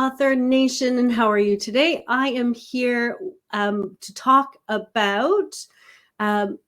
Author Nation, and how are you today? I am here to talk about. Actually,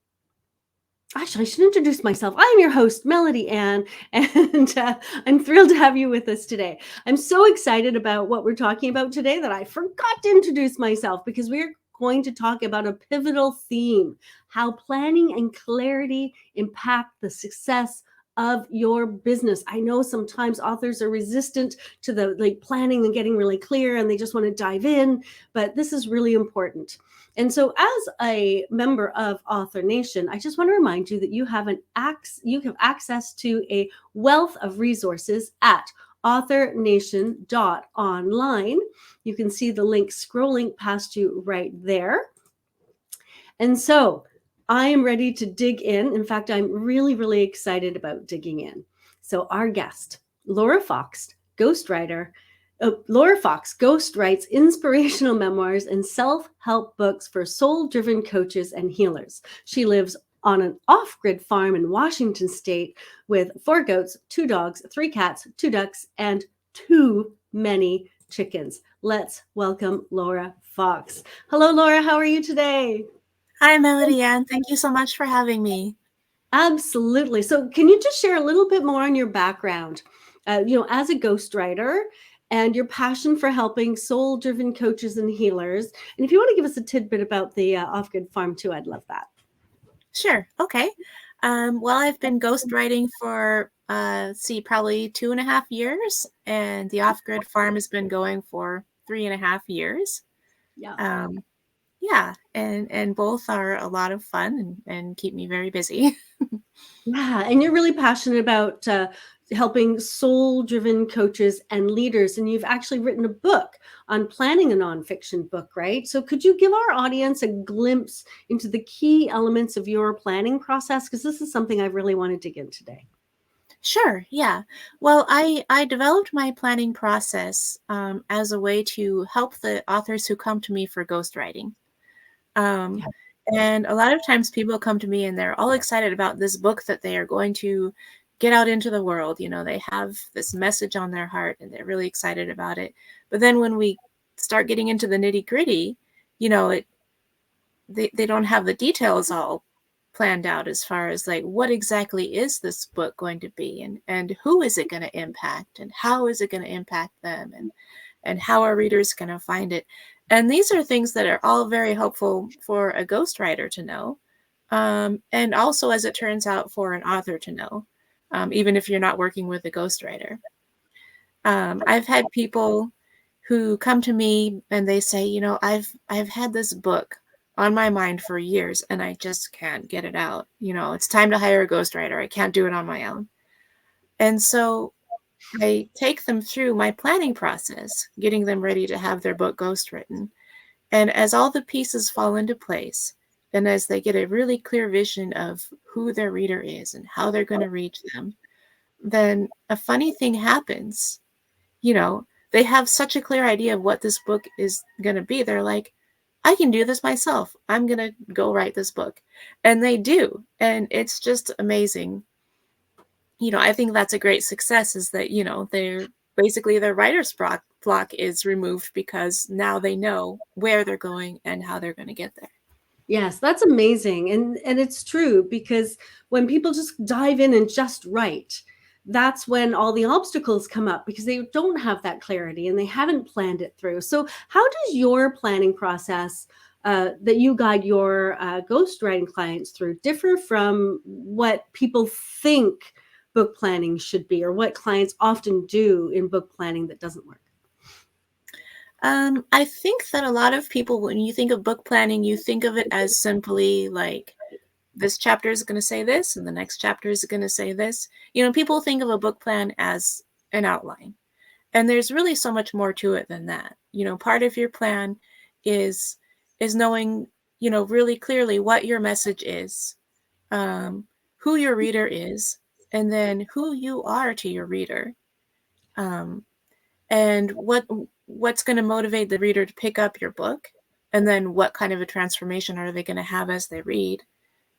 I should introduce myself. I'm your host, Melody Ann, and I'm thrilled to have you with us today. I'm so excited about what we're talking about today that I forgot to introduce myself because we're going to talk about a pivotal theme: how planning and clarity impact the success of your business. I know sometimes authors are resistant to the planning and getting really clear, and they just want to dive in, but this is really important. And so, as a member of Author Nation, I just want to remind you that you have access to a wealth of resources at authornation.online. You can see the link scrolling past you right there. And so, I am ready to dig in. In fact, I'm really, really excited about digging in. So, our guest, Laura Fox, ghostwriter. Laura Fox ghostwrites inspirational memoirs and self-help books for soul-driven coaches and healers. She lives on an off-grid farm in Washington State with 4 goats, 2 dogs, 3 cats, 2 ducks, and too many chickens. Let's welcome Laura Fox. Hello, Laura. How are you today? Hi, Melody Ann. Thank you so much for having me. Absolutely. So can you just share a little bit more on your background, as a ghostwriter and your passion for helping soul-driven coaches and healers? And if you want to give us a tidbit about the off-grid farm too, I'd love that. Sure. Okay. Well, I've been ghostwriting for, probably 2.5 years, and the off-grid farm has been going for 3.5 years. Yeah. Yeah, and both are a lot of fun and keep me very busy. Yeah, and you're really passionate about helping soul-driven coaches and leaders, and you've actually written a book on planning a nonfiction book, right? So could you give our audience a glimpse into the key elements of your planning process? Because this is something I really want to dig in today. Sure. Yeah. Well, I developed my planning process as a way to help the authors who come to me for ghostwriting. Um, and a lot of times people come to me and they're all excited about this book that they are going to get out into the world. You know, they have this message on their heart and they're really excited about it. But then when we start getting into the nitty gritty, you know, they don't have the details all planned out as far as like what exactly is this book going to be, and who is it going to impact, and how is it going to impact them, and how are readers going to find it. And these are things that are all very helpful for a ghostwriter to know, and also, as it turns out, for an author to know, even if you're not working with a ghostwriter. I've had people who come to me and they say, you know, I've had this book on my mind for years and I just can't get it out. You know, it's time to hire a ghostwriter. I can't do it on my own. And so I take them through my planning process, getting them ready to have their book ghostwritten. And as all the pieces fall into place, and as they get a really clear vision of who their reader is and how they're going to reach them, then a funny thing happens. You know, they have such a clear idea of what this book is going to be. They're like, I can do this myself. I'm going to go write this book. And they do. And it's just amazing. You know, I think that's a great success, is that, you know, they're basically their writer's block is removed because now they know where they're going and how they're going to get there. Yes, that's amazing. And it's true, because when people just dive in and just write, that's when all the obstacles come up, because they don't have that clarity and they haven't planned it through. So how does your planning process that you guide your ghostwriting clients through differ from what people think book planning should be, or what clients often do in book planning that doesn't work? I think that a lot of people, when you think of book planning, you think of it as simply like, this chapter is going to say this and the next chapter is going to say this. You know, people think of a book plan as an outline, and there's really so much more to it than that. You know, part of your plan is knowing, you know, really clearly what your message is, who your reader is, and then who you are to your reader, and what's going to motivate the reader to pick up your book, and then what kind of a transformation are they going to have as they read,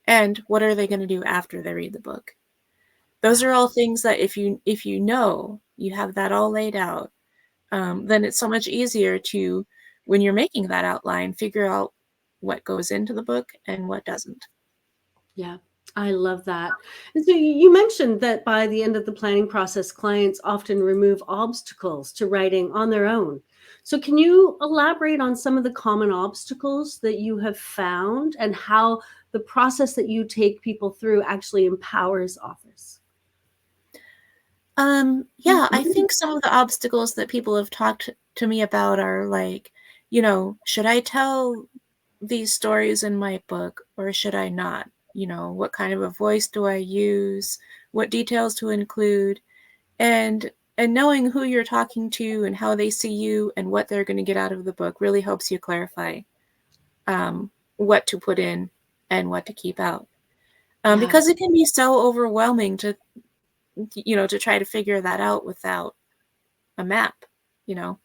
and what are they going to do after they read the book. Those are all things that if you know you have that all laid out, then it's so much easier to, when you're making that outline, figure out what goes into the book and what doesn't. Yeah, I love that. And so you mentioned that by the end of the planning process, clients often remove obstacles to writing on their own. So can you elaborate on some of the common obstacles that you have found and how the process that you take people through actually empowers authors? Yeah, I think some of the obstacles that people have talked to me about are like, should I tell these stories in my book or should I not? What kind of a voice do I use? What details to include? And and knowing who you're talking to and how they see you and what they're going to get out of the book really helps you clarify what to put in and what to keep out. Yeah. Because it can be so overwhelming to try to figure that out without a map, you know?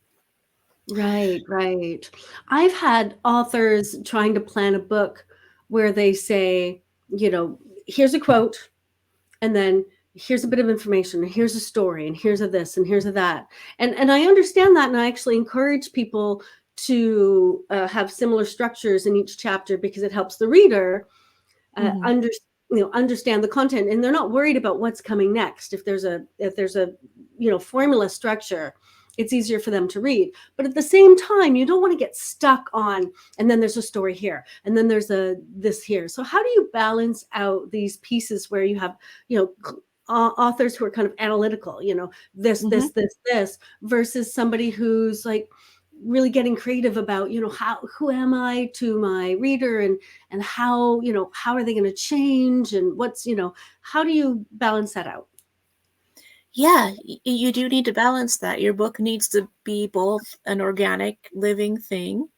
Right, right. I've had authors trying to plan a book where they say, here's a quote, and then here's a bit of information, and here's a story, and here's a this, and here's a that. And I understand that, and I actually encourage people to have similar structures in each chapter because it helps the reader uh, Mhm. under, understand the content, and they're not worried about what's coming next. If there's a formula structure, it's easier for them to read. But at the same time, you don't want to get stuck on, and then there's a story here, and then there's a this here. So how do you balance out these pieces where you have you know authors who are kind of analytical, this Mhm. this this this versus somebody who's like really getting creative about, who am I to my reader, and how are they going to change, and how do you balance that out? Yeah, you do need to balance that. Your book needs to be both an organic, living thing,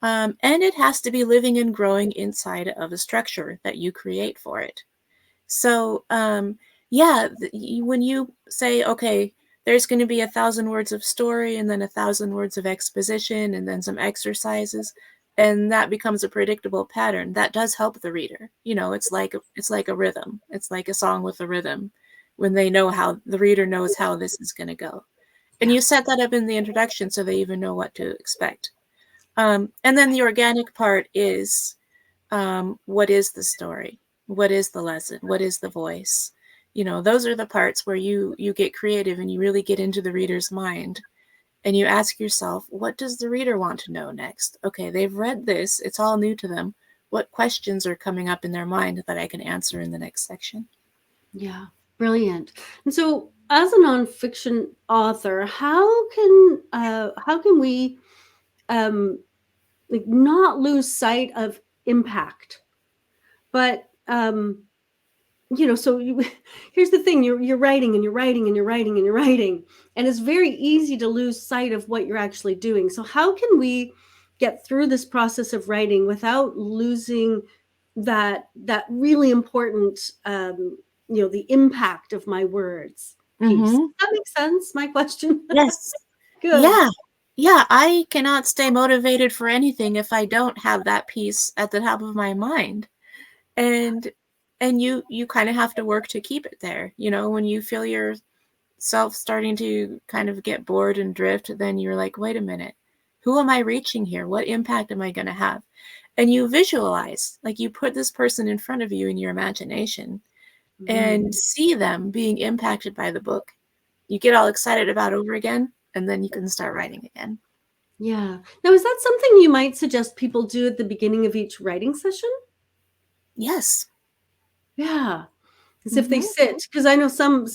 and it has to be living and growing inside of a structure that you create for it. So, yeah, when you say, okay, there's going to be 1,000 words of story and then 1,000 words of exposition and then some exercises, and that becomes a predictable pattern, that does help the reader. It's like a rhythm. It's like a song with a rhythm when they know how the reader knows how this is going to go. And Yeah. you set that up in the introduction so they even know what to expect. And then the organic part is, what is the story? What is the lesson? What is the voice? Those are the parts where you get creative and you really get into the reader's mind and you ask yourself, what does the reader want to know next? Okay, they've read this, it's all new to them. What questions are coming up in their mind that I can answer in the next section? Yeah, brilliant. And so, as a nonfiction author, how can we like not lose sight of impact, but here's the thing: you're writing and you're writing and you're writing and you're writing, and it's very easy to lose sight of what you're actually doing. So how can we get through this process of writing without losing that really important the impact of my words piece? Does Mm-hmm. that make sense, my question? Yes. Good. Yeah. Yeah. I cannot stay motivated for anything if I don't have that piece at the top of my mind. And you kind of have to work to keep it there. When you feel yourself starting to kind of get bored and drift, then you're like, wait a minute, who am I reaching here? What impact am I going to have? And you visualize, like you put this person in front of you in your imagination and Mhm. see them being impacted by the book. You get all excited about it over again, and then you can start writing again. Yeah. Now, is that something you might suggest people do at the beginning of each writing session? Yes. Yeah. As if they Mm-hmm. sit, because I know some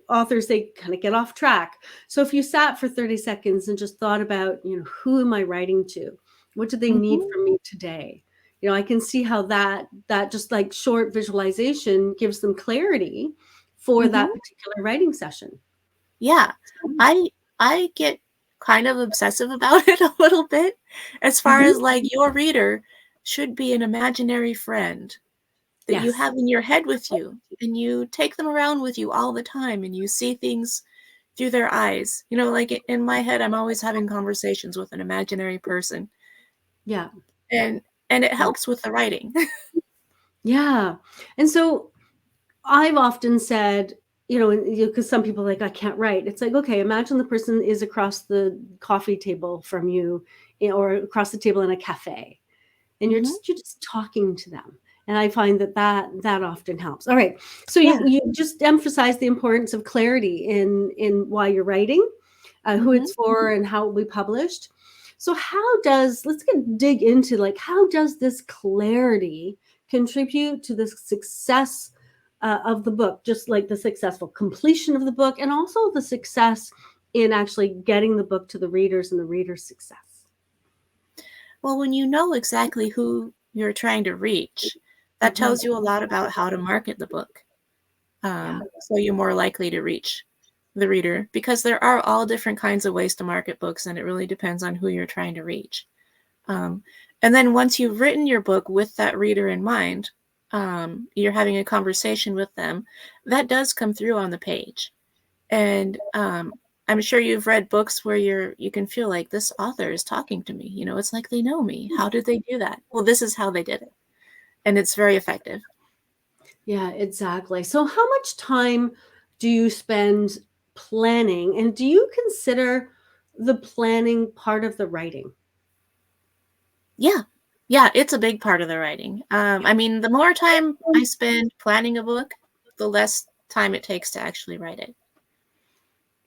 authors, they kind of get off track. So if you sat for 30 seconds and just thought about, who am I writing to? What do they need Mm-hmm. from me today? I can see how that just like short visualization gives them clarity for Mm-hmm. that particular writing session. Yeah, I get kind of obsessive about it a little bit, as far Mhm. as like your reader should be an imaginary friend that you Yes. have in your head with you, and you take them around with you all the time, and you see things through their eyes. Like in my head, I'm always having conversations with an imaginary person, Yeah. and it helps with the writing. Yeah. And so I've often said, because some people are like, I can't write. It's like, okay, imagine the person is across the coffee table from you, or across the table in a cafe, and you're Mm-hmm. just talking to them. And I find that often helps. All right. So Yeah. you just emphasize the importance of clarity in why you're writing, who Mm-hmm. it's for, and how it will be published. So let's dig into, like, how does this clarity contribute to the success of the book, just like the successful completion of the book, and also the success in actually getting the book to the readers and the readers' success? Well, when you know exactly who you're trying to reach, that Mhm. tells you a lot about how to market the book. Yeah. So you're more likely to reach the reader, because there are all different kinds of ways to market books, and it really depends on who you're trying to reach. Um, and then once you've written your book with that reader in mind, you're having a conversation with them, that does come through on the page. And I'm sure you've read books where you can feel like this author is talking to me. It's like they know me. How did they do that? Well, this is how they did it, and it's very effective. Yeah, exactly. So how much time do you spend planning, and do you consider the planning part of the writing? Yeah, yeah, it's a big part of the writing. I mean, the more time I spend planning a book, the less time it takes to actually write it.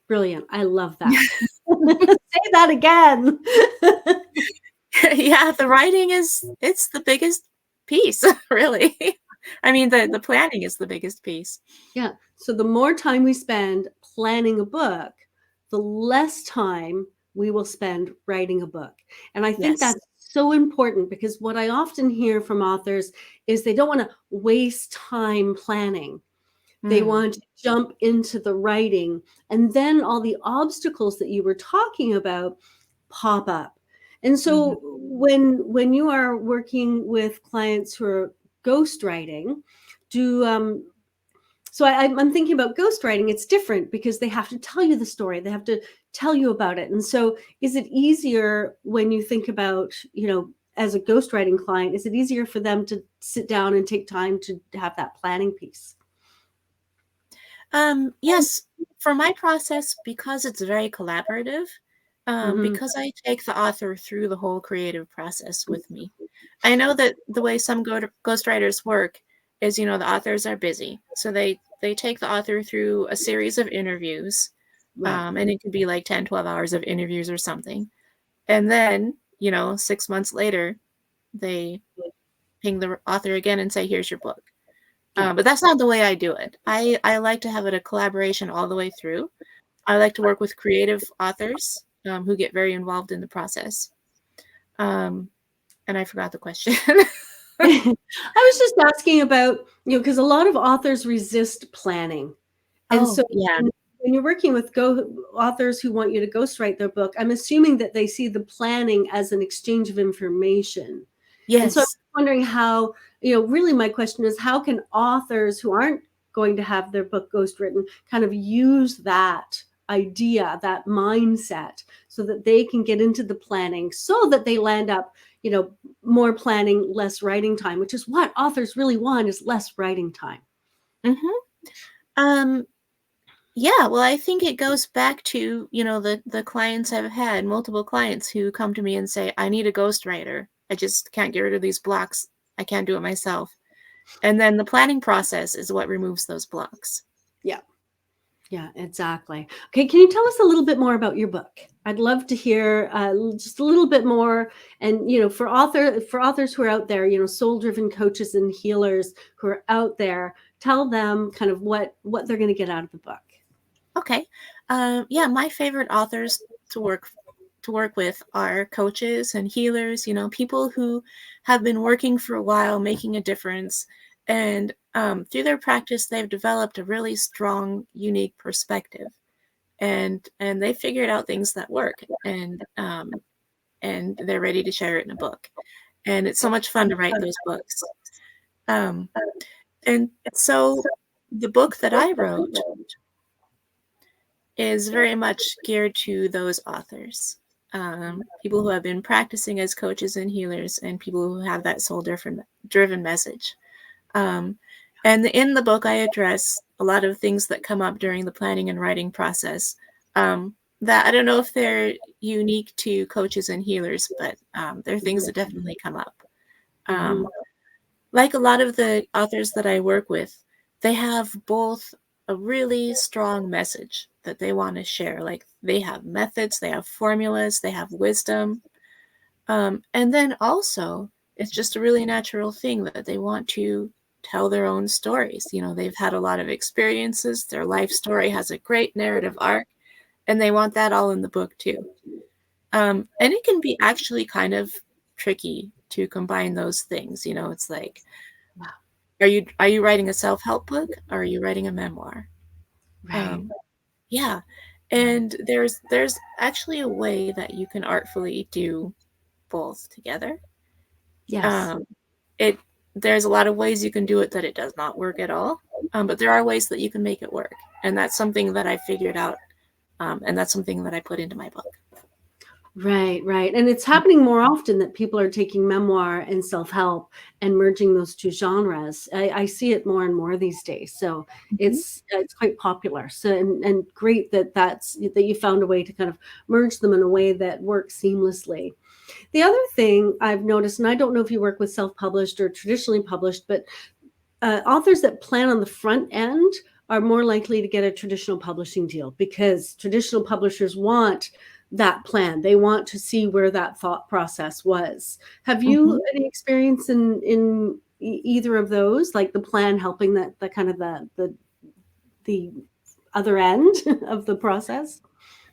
Brilliant. I love that. Say that again. Yeah, the writing it's the biggest piece, really. I mean, the planning is the biggest piece. Yeah. So the more time we spend planning a book, the less time we will spend writing a book. And I think Yes. that's so important, because what I often hear from authors is they don't want to waste time planning. They Mm, want to jump into the writing, and then all the obstacles that you were talking about pop up. And mhm. so when you are working with clients who are ghostwriting, do I'm thinking about ghostwriting. It's different because they have to tell you the story. They have to tell you about it. And so is it easier when you think about, as a ghostwriting client, is it easier for them to sit down and take time to have that planning piece? Yes, for my process, because it's very collaborative, Hmm. because I take the author through the whole creative process with me. I know that the way some ghostwriters work is, the authors are busy, so they take the author through a series of interviews, Right. and it could be like 10, 12 hours of interviews or something. And then, 6 months later, they ping the author again and say, "Here's your book." Yeah. But that's not the way I do it. I like to have it a collaboration all the way through. I like to work with creative authors, who get very involved in the process. Um, and I forgot the question. I was just asking about, because a lot of authors resist planning. And Oh, so yeah. when you're working with authors who want you to ghostwrite their book, I'm assuming that they see the planning as an exchange of information. And so I'm Yes. wondering how, really my question is, how can authors who aren't going to have their book ghostwritten kind of use that idea, that mindset, so that they can get into the planning, so that they land up, more planning, less writing time, which is what authors really want, is less writing time. Mhm. Um, yeah, well, I think it goes back to, the clients I've had, multiple clients who come to me and say, "I need a ghostwriter. I just can't get rid of these blocks. I can't do it myself." And then the planning process is what removes those blocks. Yeah. Yeah, exactly. Okay, can you tell us a little bit more about your book? I'd love to hear just a little bit more. And for authors who are out there, soul-driven coaches and healers who are out there, tell them kind of what they're going to get out of the book. Okay. Yeah, my favorite authors to work with are coaches and healers, people who have been working for a while, making a difference. And through their practice, they've developed a really strong, unique perspective. And they figured out things that work. And they're ready to share it in a book. And it's so much fun to write those books. Um, and so the book that I wrote is very much geared to those authors, people who have been practicing as coaches and healers, and people who have that soul driven message. Um, And in the book, I address a lot of things that come up during the planning and writing process. That I don't know if they're unique to coaches and healers, but they're things that definitely come up. Mm-hmm. Like a lot of the authors that I work with, they have both a really strong message that they want to share. Like they have methods, they have formulas, they have wisdom. And then also, it's just a really natural thing that they want to tell their own stories. You know, they've had a lot of experiences, their life story has a great narrative arc, and they want that all in the book too. And it can be actually kind of tricky to combine those things. You know, it's like, Wow. are you writing a self-help book or are you writing a memoir? Right. Um, yeah. And there's actually a way that you can artfully do both together. Yes. Um, it there's a lot of ways you can do it that it does not work at all. But there are ways that you can make it work. And that's something that I figured out. And that's something that I put into my book. Right, right. And it's happening more often that people are taking memoir and self-help and merging those two genres. I see it more and more these days. So Mhm. it's quite popular. So and great that you found a way to kind of merge them in a way that works seamlessly. The other thing I've noticed, and I don't know if you work with self-published or traditionally published, but authors that plan on the front end are more likely to get a traditional publishing deal because traditional publishers want that plan. They want to see where that thought process was. Have you Mhm. any experience in either of those, like the plan helping that the kind of the other end of the process?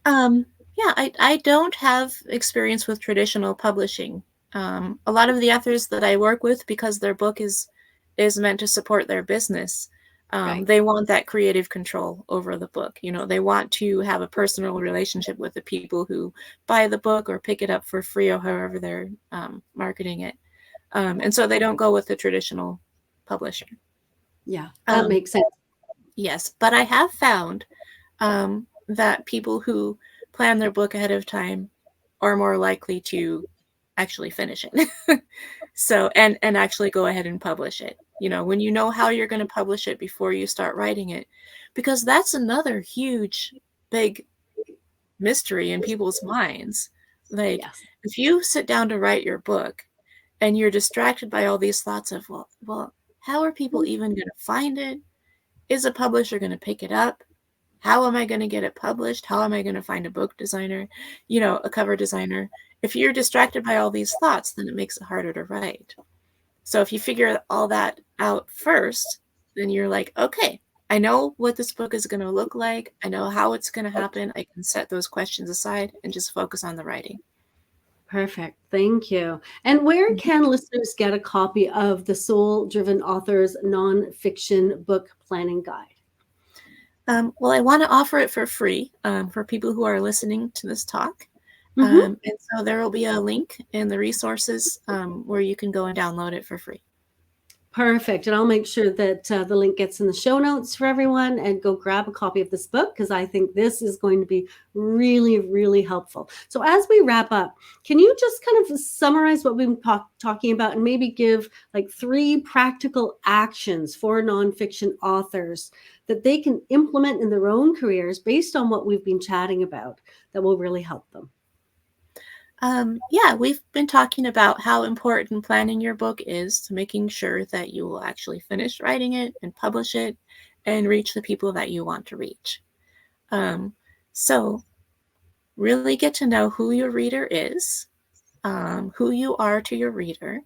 Um, yeah, I don't have experience with traditional publishing. A lot of the authors that I work with, because their book is meant to support their business, Right. they want that creative control over the book. You know, they want to have a personal relationship with the people who buy the book or pick it up for free or however they're marketing it. And so they don't go with the traditional publisher. Yeah, that Um, makes sense. yes, but I have found that people who plan their book ahead of time are more likely to actually finish it. So, and actually go ahead and publish it. You know, when you know how you're going to publish it before you start writing it, because that's another huge, big mystery in people's minds. Like, Yes. if you sit down to write your book and you're distracted by all these thoughts of, well, how are people even going to find it? Is a publisher going to pick it up? How am I going to get it published? How am I going to find a book designer, you know, a cover designer? If you're distracted by all these thoughts, then it makes it harder to write. So if you figure all that out first, then you're like, okay, I know what this book is going to look like. I know how it's going to happen. I can set those questions aside and just focus on the writing. Perfect. Thank you. And where can listeners get a copy of the Soul Driven Authors Nonfiction Book Planning Guide? Well, I want to offer it for free for people who are listening to this talk. Hmm. And so there will be a link in the resources where you can go and download it for free. Perfect. And I'll make sure that the link gets in the show notes for everyone and go grab a copy of this book because I think this is going to be really, really helpful. So, as we wrap up, can you just kind of summarize what we've been talking about and maybe give like 3 practical actions for nonfiction authors that they can implement in their own careers based on what we've been chatting about that will really help them? Yeah, we've been talking about how important planning your book is to making sure that you will actually finish writing it and publish it and reach the people that you want to reach. Um, so, really get to know who your reader is, who you are to your reader,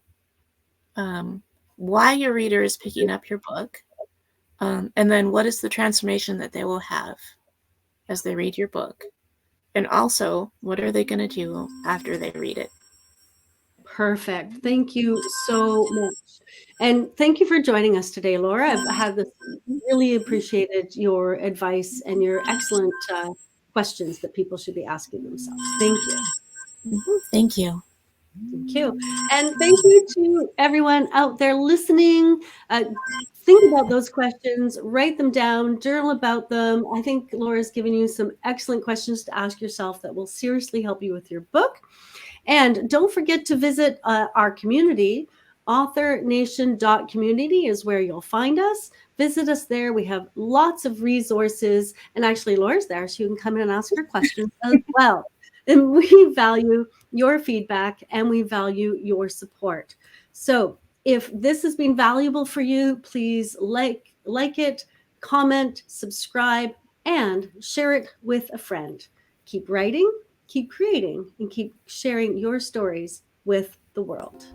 um, why your reader is picking up your book, and then what is the transformation that they will have as they read your book. And also, what are they going to do after they read it? Perfect. Thank you so much. And thank you for joining us today, Laura. I've had this really appreciated your advice and your excellent questions that people should be asking themselves. Thank you. Mhm. Thank you. Thank you. And thank you to everyone out there listening. Think about those questions, write them down, journal about them. I think Laura's given you some excellent questions to ask yourself that will seriously help you with your book. And don't forget to visit our community AuthorNation.community is where you'll find us. Visit us there. We have lots of resources. And actually, Laura's there, so you can come in and ask her questions as well. And we value your feedback and we value your support. So if this has been valuable for you, please like it, comment, subscribe, and share it with a friend. Keep writing, keep creating, and keep sharing your stories with the world.